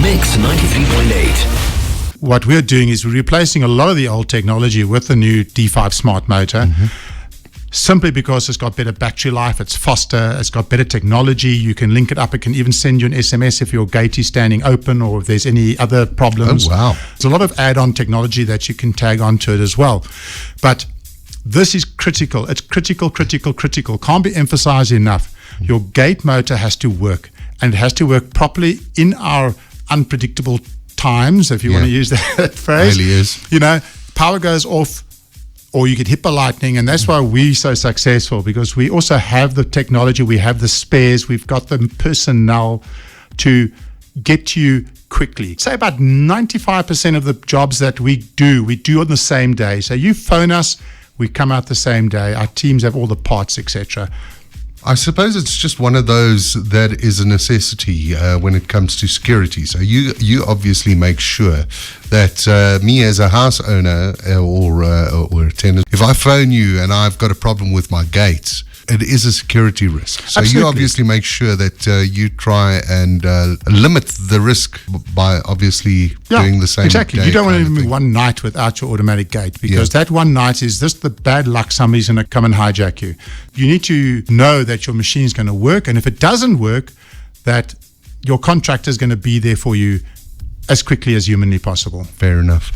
Mix 93.8. What we're doing is we're replacing a lot of the old technology with the new D5 Smart motor. Simply because it's got better battery life, it's faster, it's got better technology. You can link it up. It can even send you an SMS if your gate is standing open or if there's any other problems. Oh, wow. There's a lot of add-on technology that you can tag onto it as well. But this is critical. It's critical. Can't be emphasized enough. Your gate motor has to work, and it has to work properly in our unpredictable times, if you want to use that phrase. Really is. You know, power goes off, or you get hit by lightning, and that's why we're so successful, because we also have the technology, we have the spares, we've got the personnel to get to you quickly. Say about 95% of the jobs that we do on the same day. So you phone us, we come out the same day. Our teams have all the parts, etc. I suppose it's just one of those that is a necessity when it comes to security. So you obviously make sure that me as a house owner or a tenant, if I phone you and I've got a problem with my gates, it is a security risk. So Absolutely. you obviously make sure that you try and limit the risk by obviously doing the same. Exactly. Day You don't want to kind of even thing. one night without your automatic gate, because that one night is just the bad luck somebody's going to come and hijack you. You need to know that your machine is going to work, and if it doesn't work, that your contractor is going to be there for you as quickly as humanly possible. Fair enough.